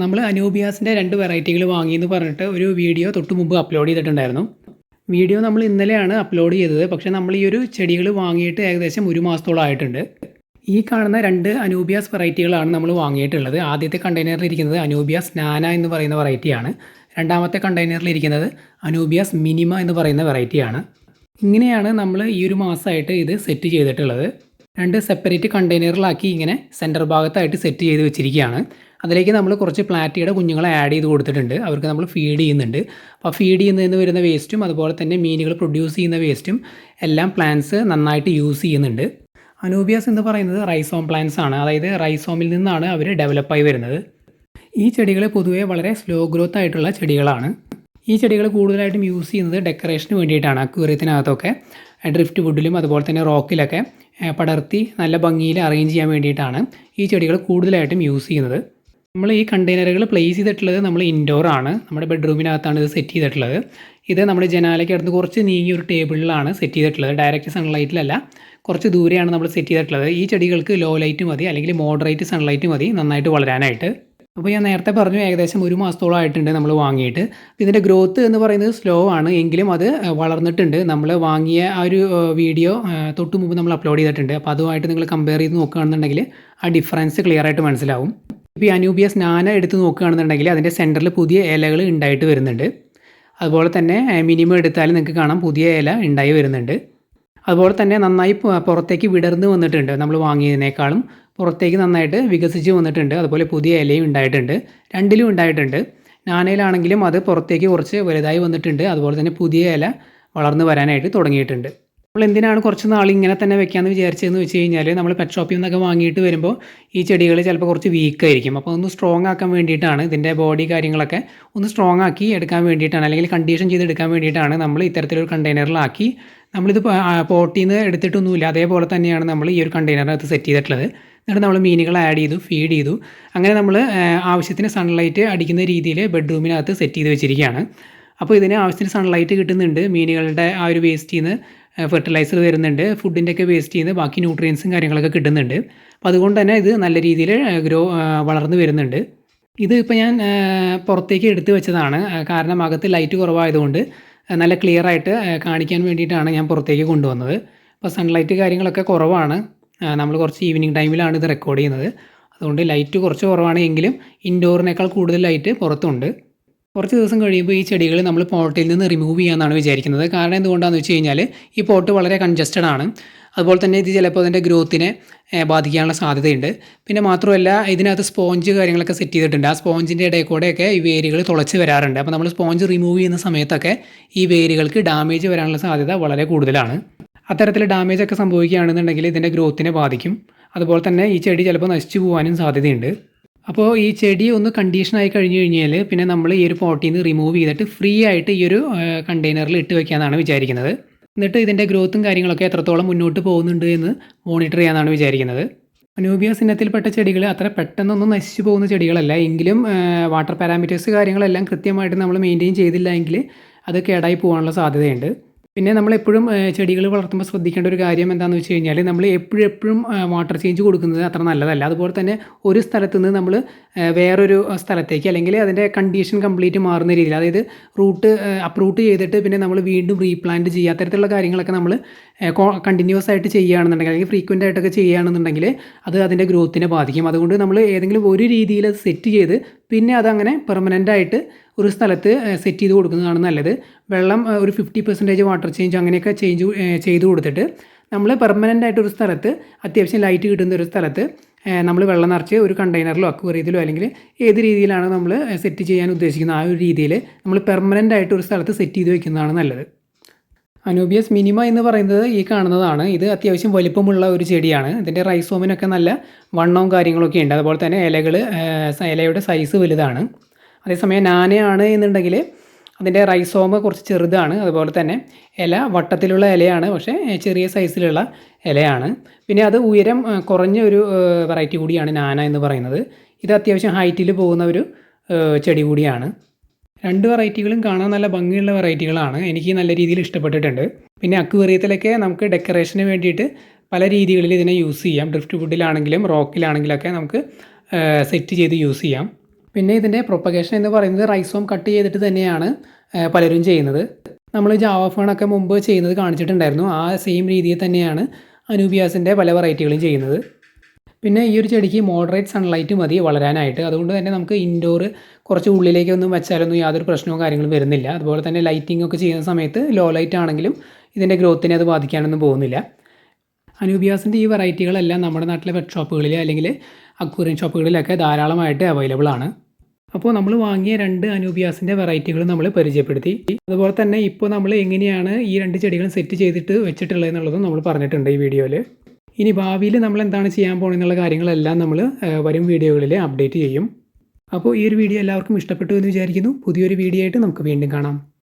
നമ്മൾ അനൂബിയാസിൻ്റെ 2 വെറൈറ്റികൾ വാങ്ങിയെന്ന് പറഞ്ഞിട്ട് ഒരു വീഡിയോ തൊട്ട് മുമ്പ് അപ്ലോഡ് ചെയ്തിട്ടുണ്ടായിരുന്നു. വീഡിയോ നമ്മൾ ഇന്നലെയാണ് അപ്ലോഡ് ചെയ്തത്. പക്ഷേ നമ്മൾ ഈ ഒരു ചെടികൾ വാങ്ങിയിട്ട് ഏകദേശം 1 മാസത്തോളം ആയിട്ടുണ്ട്. ഈ കാണുന്ന 2 അനൂബിയാസ് വെറൈറ്റികളാണ് നമ്മൾ വാങ്ങിയിട്ടുള്ളത്. ആദ്യത്തെ കണ്ടെയ്നറിൽ ഇരിക്കുന്നത് അനൂബിയാസ് നാന എന്ന് പറയുന്ന വെറൈറ്റിയാണ്. രണ്ടാമത്തെ കണ്ടെയ്നറിൽ ഇരിക്കുന്നത് അനൂബിയാസ് മിനിമ എന്ന് പറയുന്ന വെറൈറ്റിയാണ്. ഇങ്ങനെയാണ് നമ്മൾ ഈ ഒരു മാസമായിട്ട് ഇത് സെറ്റ് ചെയ്തിട്ടുള്ളത്. 2 സെപ്പറേറ്റ് കണ്ടെയ്നറിലാക്കി ഇങ്ങനെ സെൻറ്റർ ഭാഗത്തായിട്ട് സെറ്റ് ചെയ്ത് വെച്ചിരിക്കുകയാണ്. അതിലേക്ക് നമ്മൾ കുറച്ച് പ്ലാറ്റിയുടെ കുഞ്ഞുങ്ങളെ ആഡ് ചെയ്ത് കൊടുത്തിട്ടുണ്ട്. അവർക്ക് നമ്മൾ ഫീഡ് ചെയ്യുന്നുണ്ട്. അപ്പോൾ ഫീഡ് ചെയ്യുന്നതിന് വരുന്ന വേസ്റ്റും അതുപോലെ തന്നെ മീനുകൾ പ്രൊഡ്യൂസ് ചെയ്യുന്ന വേസ്റ്റും എല്ലാം പ്ലാന്റ്സ് നന്നായിട്ട് യൂസ് ചെയ്യുന്നുണ്ട്. അനൂബിയാസ് എന്ന് പറയുന്നത് റൈസോം പ്ലാന്റ്സ് ആണ്. അതായത് റൈസോമിൽ നിന്നാണ് അവർ ഡെവലപ്പായി വരുന്നത്. ഈ ചെടികൾ പൊതുവേ വളരെ സ്ലോ ഗ്രോത്ത് ആയിട്ടുള്ള ചെടികളാണ്. ഈ ചെടികൾ കൂടുതലായിട്ടും യൂസ് ചെയ്യുന്നത് ഡെക്കറേഷന് വേണ്ടിയിട്ടാണ്. അക്വേറിയത്തിനകത്തൊക്കെ ഡ്രിഫ്റ്റ് വുഡിലും അതുപോലെ തന്നെ റോക്കിലൊക്കെ പടർത്തി നല്ല ഭംഗിയിൽ അറേഞ്ച് ചെയ്യാൻ വേണ്ടിയിട്ടാണ് ഈ ചെടികൾ കൂടുതലായിട്ടും യൂസ് ചെയ്യുന്നത്. നമ്മൾ ഈ കണ്ടെയ്നറുകൾ പ്ലേസ് ചെയ്തിട്ടുള്ളത് നമ്മൾ ഇൻഡോർ ആണ്. നമ്മുടെ ബെഡ്റൂമിനകത്താണ് ഇത് സെറ്റ് ചെയ്തിട്ടുള്ളത്. ഇത് നമ്മുടെ ജനാലയ്ക്ക് അടുത്ത് കുറച്ച് നീങ്ങിയ ഒരു ടേബിളിലാണ് സെറ്റ് ചെയ്തിട്ടുള്ളത്. ഡയറക്റ്റ് സൺലൈറ്റിലല്ല, കുറച്ച് ദൂരെയാണ് നമ്മൾ സെറ്റ് ചെയ്തിട്ടുള്ളത്. ഈ ചെടികൾക്ക് ലോ ലൈറ്റ് മതി, അല്ലെങ്കിൽ മോഡറേറ്റ് സൺലൈറ്റ് മതി നന്നായിട്ട് വളരാനായിട്ട്. അപ്പോൾ ഞാൻ നേരത്തെ പറഞ്ഞു ഏകദേശം 1 മാസത്തോളം ആയിട്ടുണ്ട് നമ്മൾ വാങ്ങിയിട്ട്. ഇതിൻ്റെ ഗ്രോത്ത് എന്ന് പറയുന്നത് സ്ലോ ആണ്, എങ്കിലും അത് വളർന്നിട്ടുണ്ട്. നമ്മൾ വാങ്ങിയ ആ ഒരു വീഡിയോ തൊട്ട് മുമ്പ് നമ്മൾ അപ്ലോഡ് ചെയ്തിട്ടുണ്ട്. അപ്പോൾ അതുമായിട്ട് നിങ്ങൾ കമ്പയർ ചെയ്ത് നോക്കുകയാണെന്നുണ്ടെങ്കിൽ ആ ഡിഫറൻസ് ക്ലിയർ ആയിട്ട് മനസ്സിലാവും. ഇപ്പോൾ ഈ അനൂബിയാസ് നാന എടുത്ത് നോക്കുകയാണെന്നുണ്ടെങ്കിൽ അതിൻ്റെ സെൻറ്ററിൽ പുതിയ ഇലകൾ ഉണ്ടായിട്ട് വരുന്നുണ്ട്. അതുപോലെ തന്നെ മിനിമം എടുത്താൽ നിങ്ങൾക്ക് കാണാം പുതിയ ഇല ഉണ്ടായി വരുന്നുണ്ട്. അതുപോലെ തന്നെ നന്നായി പുറത്തേക്ക് വിടർന്ന് വന്നിട്ടുണ്ട്. നമ്മൾ വാങ്ങിയതിനേക്കാളും പുറത്തേക്ക് നന്നായിട്ട് വികസിച്ച് വന്നിട്ടുണ്ട്. അതുപോലെ പുതിയ ഇലയും ഉണ്ടായിട്ടുണ്ട്. രണ്ടിലും ഉണ്ടായിട്ടുണ്ട്. നാനയിലാണെങ്കിലും അത് പുറത്തേക്ക് കുറച്ച് വലുതായി വന്നിട്ടുണ്ട്. അതുപോലെ തന്നെ പുതിയ ഇല വളർന്ന് വരാനായിട്ട് തുടങ്ങിയിട്ടുണ്ട്. നമ്മൾ എന്തിനാണ് കുറച്ച് നാൾ ഇങ്ങനെ തന്നെ വെക്കാമെന്ന് വിചാരിച്ചതെന്ന് വെച്ച് കഴിഞ്ഞാൽ നമ്മൾ പെറ്റ് ഷോപ്പിൽ നിന്നൊക്കെ വാങ്ങിയിട്ട് വരുമ്പോൾ ഈ ചെടികൾ ചിലപ്പോൾ കുറച്ച് വീക്കായിരിക്കും. അപ്പോൾ ഒന്ന് സ്ട്രോങ് ആക്കാൻ വേണ്ടിയിട്ടാണ്, ഇതിൻ്റെ ബോഡി കാര്യങ്ങളൊക്കെ ഒന്ന് സ്ട്രോങ് ആക്കി എടുക്കാൻ വേണ്ടിയിട്ടാണ്, അല്ലെങ്കിൽ കണ്ടീഷൻ ചെയ്തെടുക്കാൻ വേണ്ടിയിട്ടാണ് നമ്മൾ ഇത്തരത്തിലൊരു കണ്ടെയ്നറിലാക്കി നമ്മളിത് പോട്ടിൽ നിന്ന് എടുത്തിട്ടൊന്നുമില്ല, അതേപോലെ തന്നെയാണ് നമ്മൾ ഈ ഒരു കണ്ടെയ്നറിനകത്ത് സെറ്റ് ചെയ്തിട്ടുള്ളത്. എന്നിട്ട് നമ്മൾ മീനുകളെ ആഡ് ചെയ്തു, ഫീഡ് ചെയ്തു. അങ്ങനെ നമ്മൾ ആവശ്യത്തിന് സൺലൈറ്റ് അടിക്കുന്ന രീതിയിൽ ബെഡ്റൂമിനകത്ത് സെറ്റ് ചെയ്ത് വെച്ചിരിക്കുകയാണ്. അപ്പോൾ ഇതിന് ആവശ്യത്തിന് സൺലൈറ്റ് കിട്ടുന്നുണ്ട്. മീനുകളുടെ ആ ഒരു വേസ്റ്റിൽ നിന്ന് ഫെർട്ടിലൈസർ വരുന്നുണ്ട്, ഫുഡിൻ്റെയൊക്കെ വേസ്റ്റ് ചെയ്യുന്ന ബാക്കി ന്യൂട്രിയൻസും കാര്യങ്ങളൊക്കെ കിട്ടുന്നുണ്ട്. അപ്പോൾ അതുകൊണ്ട് തന്നെ ഇത് നല്ല രീതിയിൽ വളർന്നു വരുന്നുണ്ട്. ഇത് ഇപ്പോൾ ഞാൻ പുറത്തേക്ക് എടുത്ത് വെച്ചതാണ്. കാരണം അകത്ത് ലൈറ്റ് കുറവായതുകൊണ്ട് നല്ല ക്ലിയർ ആയിട്ട് കാണിക്കാൻ വേണ്ടിയിട്ടാണ് ഞാൻ പുറത്തേക്ക് കൊണ്ടുവന്നത്. അപ്പോൾ സൺലൈറ്റ് കാര്യങ്ങളൊക്കെ കുറവാണ്. നമ്മൾ കുറച്ച് ഈവനിങ് ടൈമിലാണ് ഇത് റെക്കോർഡ് ചെയ്യുന്നത്. അതുകൊണ്ട് ലൈറ്റ് കുറച്ച് കുറവാണ്, എങ്കിലും ഇൻഡോറിനേക്കാൾ കൂടുതൽ ലൈറ്റ് പുറത്തുണ്ട്. കുറച്ച് ദിവസം കഴിയുമ്പോൾ ഈ ചെടികൾ നമ്മൾ പോട്ടിൽ നിന്ന് റിമൂവ് ചെയ്യാമെന്നാണ് വിചാരിക്കുന്നത്. കാരണം എന്തുകൊണ്ടാണെന്ന് വെച്ച് കഴിഞ്ഞാൽ ഈ പോട്ട് വളരെ കൺജസ്റ്റഡ് ആണ്. അതുപോലെ തന്നെ ഇത് ചിലപ്പോൾ അതിൻ്റെ ഗ്രോത്തിനെ ബാധിക്കാനുള്ള സാധ്യതയുണ്ട്. പിന്നെ മാത്രമല്ല ഇതിനകത്ത് സ്പോഞ്ച് കാര്യങ്ങളൊക്കെ സെറ്റ് ചെയ്തിട്ടുണ്ട്. ആ സ്പോഞ്ചിൻ്റെ ഇടയിൽ കൂടെയൊക്കെ ഈ വേരുകൾ തുളച്ച് വരാറുണ്ട്. അപ്പോൾ നമ്മൾ സ്പോഞ്ച് റിമൂവ് ചെയ്യുന്ന സമയത്തൊക്കെ ഈ വേരുകൾക്ക് ഡാമേജ് വരാനുള്ള സാധ്യത വളരെ കൂടുതലാണ്. അത്തരത്തിൽ ഡാമേജ് ഒക്കെ സംഭവിക്കുകയാണെന്നുണ്ടെങ്കിൽ ഇതിൻ്റെ ഗ്രോത്തിനെ ബാധിക്കും. അതുപോലെ തന്നെ ഈ ചെടി ചിലപ്പോൾ നശിച്ചു പോകാനും സാധ്യതയുണ്ട്. അപ്പോൾ ഈ ചെടി ഒന്ന് കണ്ടീഷനായി കഴിഞ്ഞ് കഴിഞ്ഞാൽ പിന്നെ നമ്മൾ ഈ ഒരു പോട്ടിൽ നിന്ന് റിമൂവ് ചെയ്തിട്ട് ഫ്രീ ആയിട്ട് ഈ ഒരു കണ്ടെയ്നറിൽ ഇട്ട് വയ്ക്കാമെന്നാണ് വിചാരിക്കുന്നത്. എന്നിട്ട് ഇതിൻ്റെ ഗ്രോത്തും കാര്യങ്ങളൊക്കെ എത്രത്തോളം മുന്നോട്ട് പോകുന്നുണ്ട് എന്ന് മോണിറ്റർ ചെയ്യാമെന്നാണ് വിചാരിക്കുന്നത്. അനൂബിയാസ് ഇനത്തിൽപ്പെട്ട ചെടികൾ അത്ര പെട്ടെന്നൊന്നും നശിച്ചു പോകുന്ന ചെടികളല്ല, എങ്കിലും വാട്ടർ പാരാമീറ്റേഴ്സ് കാര്യങ്ങളെല്ലാം കൃത്യമായിട്ട് നമ്മൾ മെയിൻറ്റെയിൻ ചെയ്തില്ല എങ്കിൽ അത് കേടായി പോകാനുള്ള സാധ്യതയുണ്ട്. പിന്നെ നമ്മളെപ്പോഴും ചെടികൾ വളർത്തുമ്പോൾ ശ്രദ്ധിക്കേണ്ട ഒരു കാര്യം എന്താണെന്ന് വെച്ച് കഴിഞ്ഞാൽ നമ്മൾ എപ്പോഴും വാട്ടർ ചേഞ്ച് കൊടുക്കുന്നത് അത്ര നല്ലതല്ല. അതുപോലെ തന്നെ ഒരു സ്ഥലത്ത് നിന്ന് നമ്മൾ വേറൊരു സ്ഥലത്തേക്ക്, അല്ലെങ്കിൽ അതിൻ്റെ കണ്ടീഷൻ കംപ്ലീറ്റ് മാറുന്ന രീതിയിൽ, അതായത് അപ്രൂട്ട് ചെയ്തിട്ട് പിന്നെ നമ്മൾ വീണ്ടും റീപ്ലാന്റ് ചെയ്യുക, അത്തരത്തിലുള്ള കാര്യങ്ങളൊക്കെ നമ്മൾ കണ്ടിന്യൂസ് ആയിട്ട് ചെയ്യുകയാണെന്നുണ്ടെങ്കിൽ, അല്ലെങ്കിൽ ഫ്രീക്വൻ്റ് ആയിട്ടൊക്കെ ചെയ്യുകയാണെന്നുണ്ടെങ്കിൽ അത് അതിൻ്റെ ഗ്രോത്തിനെ ബാധിക്കും. അതുകൊണ്ട് നമ്മൾ ഏതെങ്കിലും ഒരു രീതിയിൽ അത് സെറ്റ് ചെയ്ത് പിന്നെ അതങ്ങനെ പെർമനൻ്റായിട്ട് ഒരു സ്ഥലത്ത് സെറ്റ് ചെയ്ത് കൊടുക്കുന്നതാണ് നല്ലത്. വെള്ളം ഒരു 50% വാട്ടർ ചേഞ്ച് അങ്ങനെയൊക്കെ ചെയ്ത് കൊടുത്തിട്ട് നമ്മൾ പെർമനൻ്റായിട്ട് ഒരു സ്ഥലത്ത്, അത്യാവശ്യം ലൈറ്റ് കിട്ടുന്ന ഒരു സ്ഥലത്ത് നമ്മൾ വെള്ളം നിറച്ച് ഒരു കണ്ടെയ്നറിലോ അക്വേറിയത്തിലോ അല്ലെങ്കിൽ ഏത് രീതിയിലാണ് നമ്മൾ സെറ്റ് ചെയ്യാൻ ഉദ്ദേശിക്കുന്നത് ആ ഒരു രീതിയിൽ നമ്മൾ പെർമനൻ്റായിട്ട് ഒരു സ്ഥലത്ത് സെറ്റ് ചെയ്ത് വയ്ക്കുന്നതാണ് നല്ലത്. അനൂബിയസ് മിനിമ എന്ന് പറയുന്നത് ഈ കാണുന്നതാണ്. ഇത് അത്യാവശ്യം വലിപ്പമുള്ള ഒരു ചെടിയാണ്. ഇതിൻ്റെ റൈസോമിനൊക്കെ നല്ല വണ്ണവും കാര്യങ്ങളൊക്കെ ഉണ്ട്. അതുപോലെ തന്നെ ഇലയുടെ സൈസ് വലുതാണ്. അതേസമയം നാനയാണ് എന്നുണ്ടെങ്കിൽ അതിൻ്റെ റൈസോമ് കുറച്ച് ചെറുതാണ്. അതുപോലെ തന്നെ ഇല വട്ടത്തിലുള്ള ഇലയാണ്, പക്ഷേ ചെറിയ സൈസിലുള്ള ഇലയാണ്. പിന്നെ അത് ഉയരം കുറഞ്ഞ ഒരു വെറൈറ്റി കൂടിയാണ് നാന എന്ന് പറയുന്നത്. ഇത് അത്യാവശ്യം ഹൈറ്റിൽ പോകുന്ന ഒരു ചെടി കൂടിയാണ്. 2 വെറൈറ്റികളും കാണാൻ നല്ല ഭംഗിയുള്ള വെറൈറ്റികളാണ്. എനിക്ക് നല്ല രീതിയിൽ ഇഷ്ടപ്പെട്ടിട്ടുണ്ട്. പിന്നെ അക്വേറിയത്തിലൊക്കെ നമുക്ക് ഡെക്കറേഷന് വേണ്ടിയിട്ട് പല രീതികളിൽ ഇതിനെ യൂസ് ചെയ്യാം. ഡ്രിഫ്റ്റ് വുഡിലാണെങ്കിലും റോക്കിലാണെങ്കിലൊക്കെ നമുക്ക് സെറ്റ് ചെയ്ത് യൂസ് ചെയ്യാം. പിന്നെ ഇതിൻ്റെ പ്രൊപ്പഗേഷൻ എന്ന് പറയുന്നത് റൈസോം കട്ട് ചെയ്തിട്ട് തന്നെയാണ് പലരും ചെയ്യുന്നത്. നമ്മൾ ജാവ ഫേണൊക്കെ മുമ്പ് ചെയ്യുന്നത് കാണിച്ചിട്ടുണ്ടായിരുന്നു. ആ സെയിം രീതിയിൽ തന്നെയാണ് അനൂബിയാസിൻ്റെ പല വെറൈറ്റികളും ചെയ്യുന്നത്. പിന്നെ ഈ ഒരു ചെടിക്ക് മോഡറേറ്റ് സൺലൈറ്റ് മതി വളരാനായിട്ട്. അതുകൊണ്ട് തന്നെ നമുക്ക് ഇൻഡോർ കുറച്ച് ഉള്ളിലേക്കൊന്നും വെച്ചാലൊന്നും യാതൊരു പ്രശ്നവും കാര്യങ്ങളും വരുന്നില്ല. അതുപോലെ തന്നെ ലൈറ്റിംഗ് ഒക്കെ ചെയ്യുന്ന സമയത്ത് ലോ ലൈറ്റ് ആണെങ്കിലും ഇതിൻ്റെ ഗ്രോത്തിനെ അത് ബാധിക്കാനൊന്നും പോകുന്നില്ല. അനൂബിയാസിൻ്റെ ഈ വെറൈറ്റികളെല്ലാം നമ്മുടെ നാട്ടിലെ പെറ്റ് ഷോപ്പുകളിൽ അല്ലെങ്കിൽ അക്വേറിയം ഷോപ്പുകളിലൊക്കെ ധാരാളമായിട്ട് അവൈലബിൾ ആണ്. അപ്പോൾ നമ്മൾ വാങ്ങിയ 2 അനൂബിയാസിൻ്റെ വെറൈറ്റികൾ നമ്മൾ പരിചയപ്പെടുത്തി. അതുപോലെ തന്നെ ഇപ്പോൾ നമ്മൾ എങ്ങനെയാണ് ഈ 2 ചെടികളും സെറ്റ് ചെയ്തിട്ട് വെച്ചിട്ടുള്ളത് എന്നുള്ളതും നമ്മൾ പറഞ്ഞിട്ടുണ്ട് ഈ വീഡിയോയിൽ. ഇനി ഭാവിയിൽ നമ്മൾ എന്താണ് ചെയ്യാൻ പോകുന്നതെന്നുള്ള കാര്യങ്ങളെല്ലാം നമ്മൾ വരും വീഡിയോകളിൽ അപ്ഡേറ്റ് ചെയ്യും. അപ്പോൾ ഈ ഒരു വീഡിയോ എല്ലാവർക്കും ഇഷ്ടപ്പെട്ടു എന്ന് വിചാരിക്കുന്നു. പുതിയൊരു വീഡിയോ ആയിട്ട് നമുക്ക് വീണ്ടും കാണാം.